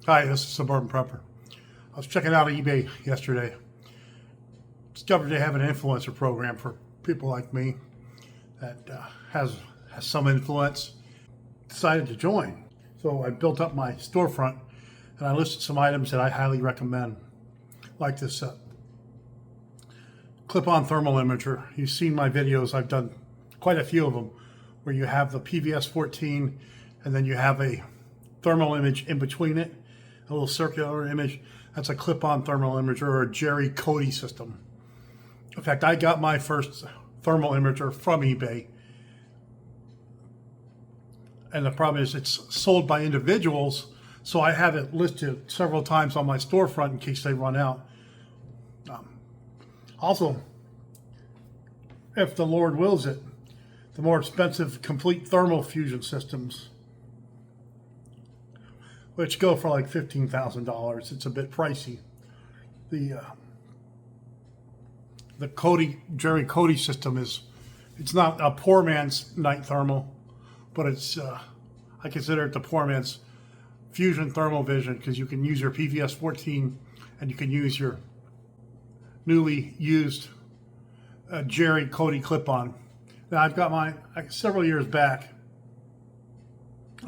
Hi, this is Suburban Prepper. I was checking out eBay yesterday. Discovered they have an influencer program for people like me that has some influence. Decided to join. So I built up my storefront and I listed some items that I highly recommend. Like this clip-on thermal imager. You've seen my videos. I've done quite a few of them where you have the PVS 14 and then you have a thermal image in between it, a little circular image. That's a clip-on thermal imager or a Jerry Cody system. In fact, I got my first thermal imager from eBay. And the problem is it's sold by individuals, so I have it listed several times on my storefront in case they run out. Also, if the Lord wills it, the more expensive complete thermal fusion systems, which go for like $15,000. It's a bit pricey. The Jerry Cody system it's not a poor man's night thermal, but it's I consider it the poor man's fusion thermal vision because you can use your PVS 14 and you can use your newly used Jerry Cody clip-on. Now I've got mine several years back,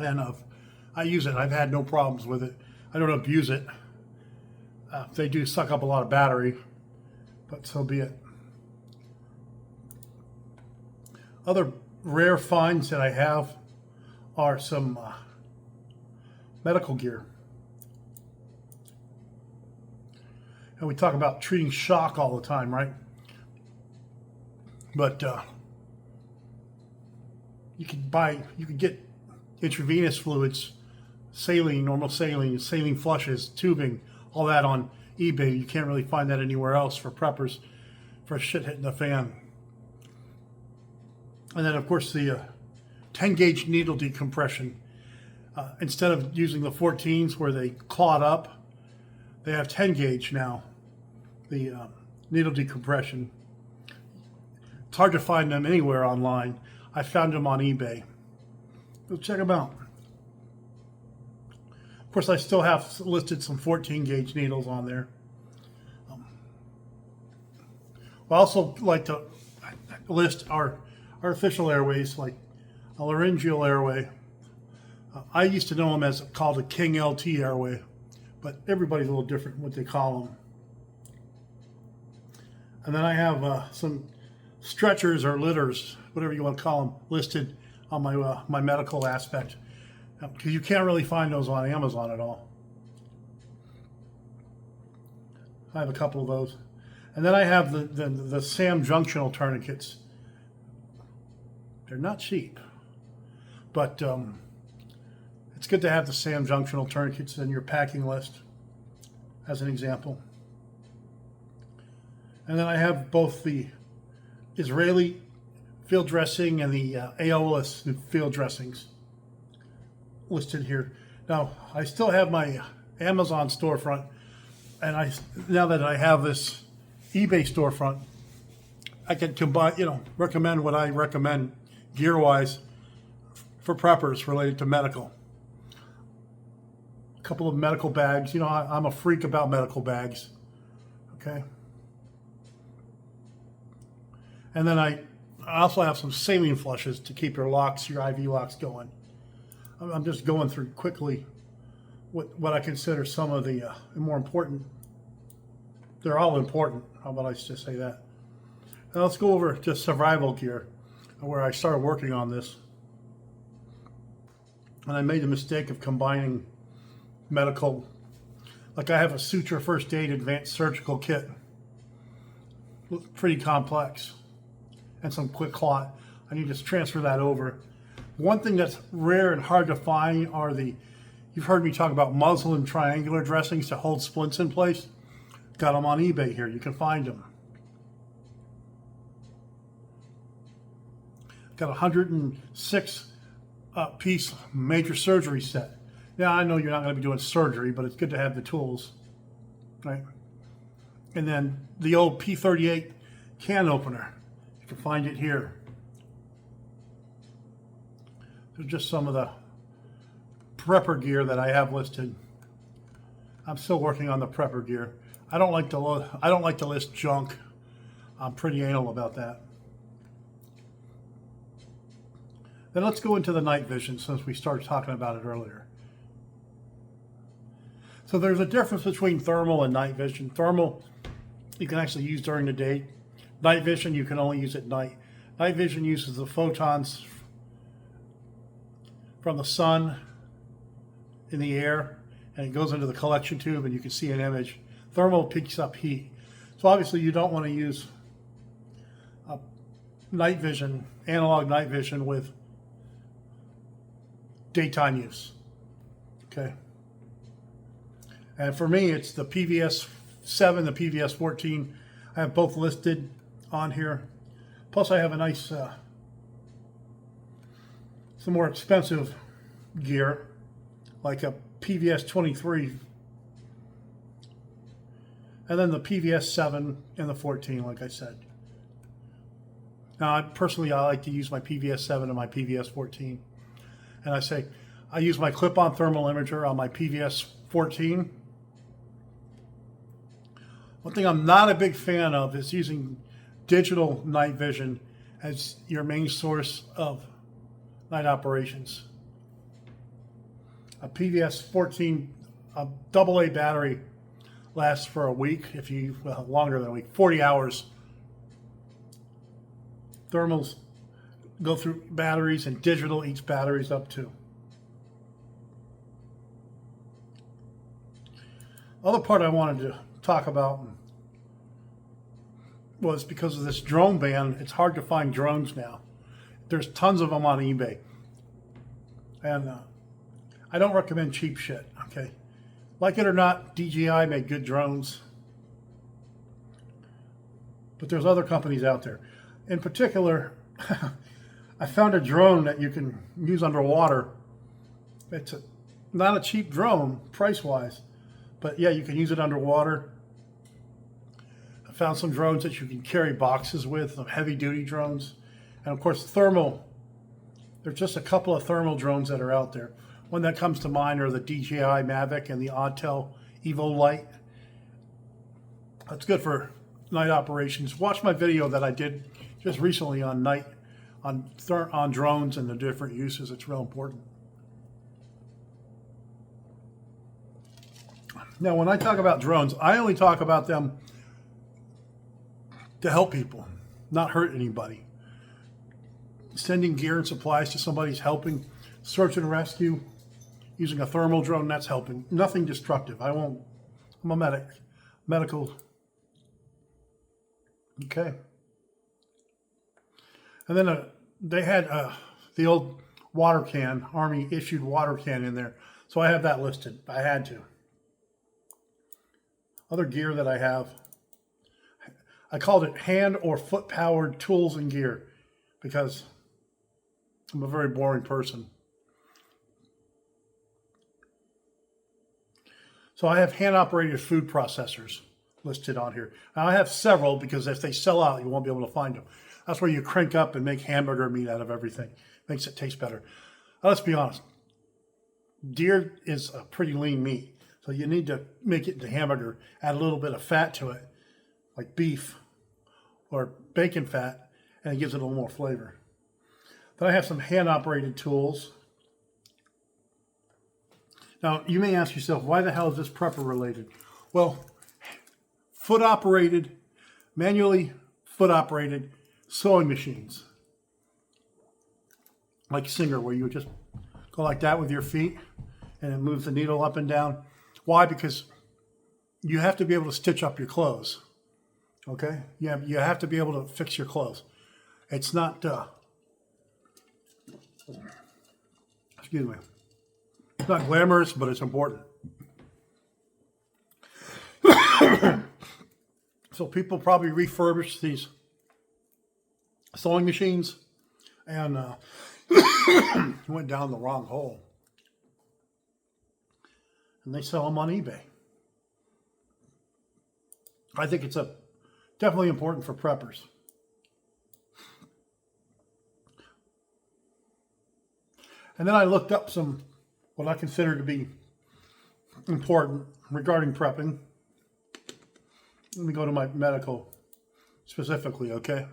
and I use it. I've had no problems with it. I don't abuse it. They do suck up a lot of battery, but so be it. Other rare finds that I have are some medical gear. And we talk about treating shock all the time, right? But you can get intravenous fluids, saline, normal saline flushes, tubing, all that on eBay. You can't really find that anywhere else for preppers for shit hitting the fan. And then, of course, the 10 gauge needle decompression. Instead of using the 14s where they clot up, they have 10 gauge now, the needle decompression. It's hard to find them anywhere online. I found them on eBay. So check them out. Of course, I still have listed some 14 gauge needles on there. I also like to list our artificial airways, like a laryngeal airway. I used to know them as called a King LT airway, but everybody's a little different what they call them. And then I have some stretchers or litters, whatever you want to call them, listed on my medical aspect, because you can't really find those on Amazon at all. I have a couple of those. And then I have the SAM junctional tourniquets. They're not cheap, but it's good to have the SAM junctional tourniquets in your packing list, as an example. And then I have both the Israeli field dressing and the Aeolus field dressings listed here. Now, I still have my Amazon storefront, and now that I have this eBay storefront, I can combine, recommend what I recommend gear-wise for preppers related to medical. A couple of medical bags. I'm a freak about medical bags. Okay. And then I also have some saline flushes to keep your IV locks going. I'm just going through quickly what I consider some of the more important. They're all important. How about I just say that? Now let's go over to survival gear, where I started working on this. And I made the mistake of combining medical, like I have a suture first aid advanced surgical kit. Pretty complex. And some quick clot. I need to transfer that over. One thing that's rare and hard to find are you've heard me talk about muslin triangular dressings to hold splints in place. Got them on eBay here. You can find them. Got a 106 piece major surgery set. Now, I know you're not going to be doing surgery, but it's good to have the tools, right? And then the old P38 can opener. You can find it here. There's just some of the prepper gear that I have listed. I'm still working on the prepper gear. I don't like to list junk. I'm pretty anal about that. Then let's go into the night vision since we started talking about it earlier. So there's a difference between thermal and night vision. Thermal, you can actually use during the day. Night vision, you can only use at night. Night vision uses the photons from the sun in the air, and it goes into the collection tube, and you can see an image. Thermal picks up heat. So obviously you don't want to use night vision, analog night vision with daytime use. Okay. And for me, it's the PVS 7, the PVS 14. I have both listed on here. Plus, I have a nice, some more expensive gear, like a PVS 23, and then the PVS 7 and the 14, like I said. Now, I like to use my PVS 7 and my PVS 14. And I use my clip-on thermal imager on my PVS 14. One thing I'm not a big fan of is using digital night vision as your main source of night operations. A PVS 14, a AA battery lasts for a week, longer than a week, 40 hours. Thermals go through batteries, and digital eats batteries up too. Other part I wanted to talk about was because of this drone ban, it's hard to find drones now. There's tons of them on eBay. And I don't recommend cheap shit, okay? Like it or not, DJI made good drones. But there's other companies out there. In particular, I found a drone that you can use underwater. It's not a cheap drone, price-wise. But yeah, you can use it underwater. I found some drones that you can carry boxes with, some heavy-duty drones. And of course, thermal. There's just a couple of thermal drones that are out there. One that comes to mind are the DJI Mavic and the Audible Evo Light. That's good for night operations. Watch my video that I did just recently on drones and the different uses. It's real important. Now, when I talk about drones, I only talk about them to help people, not hurt anybody. Sending gear and supplies to somebody's helping. Search and rescue, using a thermal drone, that's helping. Nothing destructive. I'm a medical. Okay. And then they had the old water can, Army issued water can in there. So I have that listed. I had to. Other gear that I have, I called it hand or foot powered tools and gear because I'm a very boring person. So I have hand operated food processors listed on here. Now I have several because if they sell out, you won't be able to find them. That's where you crank up and make hamburger meat out of everything. Makes it taste better. Now, let's be honest. Deer is a pretty lean meat. So you need to make it into hamburger, add a little bit of fat to it, like beef or bacon fat, and it gives it a little more flavor. Then I have some hand-operated tools. Now, you may ask yourself, why the hell is this prepper related? Well, foot-operated, manually foot-operated sewing machines. Like Singer, where you just go like that with your feet, and it moves the needle up and down. Why? Because you have to be able to stitch up your clothes. Okay? You have to be able to fix your clothes. It's not, excuse me. It's not glamorous, but it's important. So people probably refurbish these sewing machines and went down the wrong hole. And they sell them on eBay. I think it's definitely important for preppers. And then I looked up some what I consider to be important regarding prepping. Let me go to my medical specifically, okay?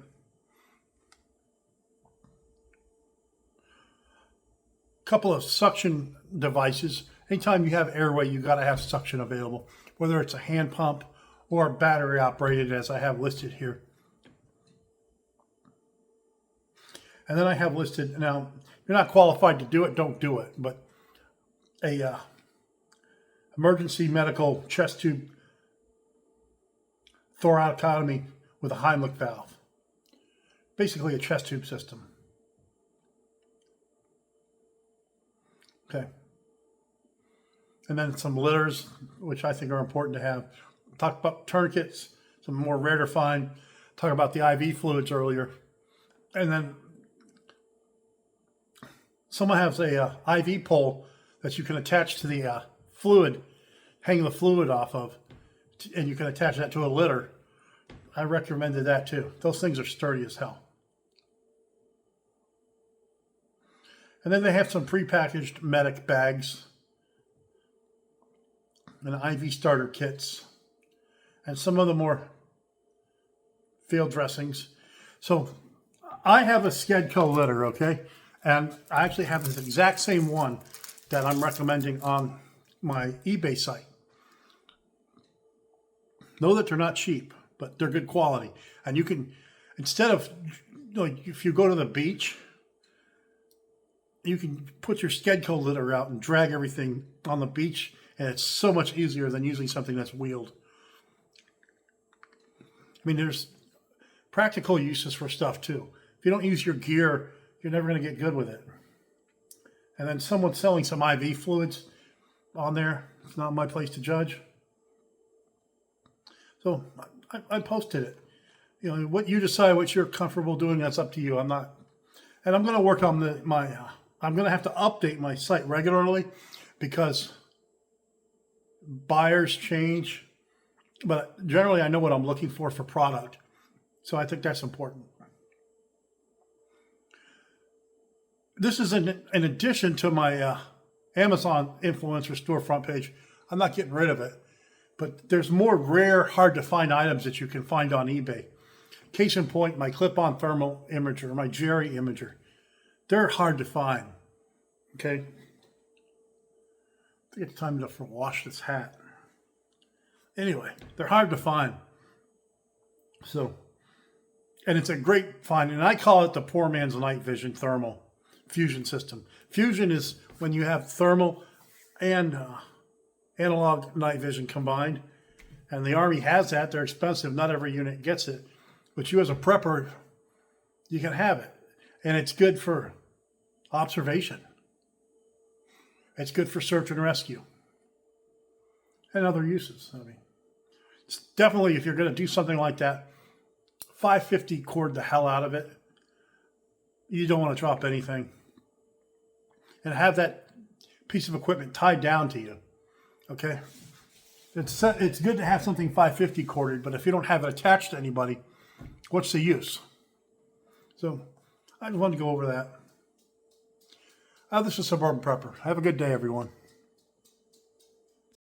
Couple of suction devices. Anytime you have airway, you got to have suction available, whether it's a hand pump or battery operated, as I have listed here. And then I have listed, now, if you're not qualified to do it, don't do it, but a emergency medical chest tube thoracotomy with a Heimlich valve. Basically a chest tube system. Okay. And then some litters, which I think are important to have. Talk about tourniquets, some more rare to find. Talk about the IV fluids earlier. And then someone has a IV pole that you can attach to the fluid, hang the fluid off of, and you can attach that to a litter. I recommended that too. Those things are sturdy as hell. And then they have some prepackaged medic bags and IV starter kits and some of the more field dressings. So I have a Skedco litter, okay? And I actually have this exact same one that I'm recommending on my eBay site. Know that they're not cheap, but they're good quality. And you can, instead of, like, if you go to the beach, you can put your Skedco litter out and drag everything on the beach, and it's so much easier than using something that's wheeled. I mean, there's practical uses for stuff too. If you don't use your gear, you're never going to get good with it. And then someone's selling some IV fluids on there. It's not my place to judge. So I posted it. You know, what you decide, what you're comfortable doing, that's up to you. I'm not, and I'm going to work on I'm going to have to update my site regularly because buyers change. But generally, I know what I'm looking for product. So I think that's important. This is in addition to my Amazon Influencer Storefront page. I'm not getting rid of it. But there's more rare, hard to find items that you can find on eBay. Case in point, my clip-on thermal imager, my Jerry imager. They're hard to find. Okay? I think it's time to wash this hat. Anyway, they're hard to find. So, and it's a great find. And I call it the poor man's night vision thermal fusion system. Fusion is when you have thermal and analog night vision combined. And the Army has that. They're expensive. Not every unit gets it. But you as a prepper, you can have it. And it's good for observation. It's good for search and rescue. And other uses. I mean, it's definitely, if you're going to do something like that, 550 cord the hell out of it. You don't want to drop anything. And have that piece of equipment tied down to you. Okay? It's good to have something 550 corded, but if you don't have it attached to anybody, what's the use? So, I just wanted to go over that. This is Suburban Prepper. Have a good day, everyone.